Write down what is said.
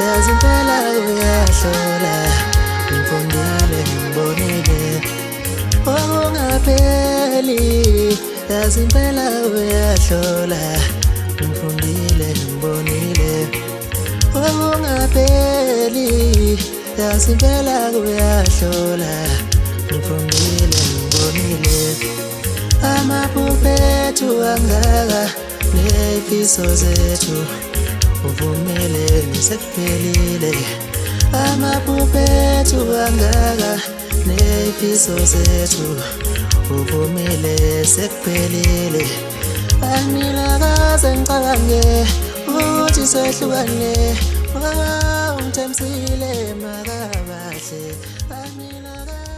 yazi impela uyahlola ngifundile ngibonile okungapheli yazi impela uyahlola ngifundile ngibonile okungapheli yazi impela uyahlola ngifundile ngibonile amaphupho ethu angaka nefiso zethu uvumile sekuphelile amaphupho ethu angaka nefiso zethu uvumile sekuphelile angilakaze ngicabange ukuthi sehlukane ungithembisile makabahle angilakaze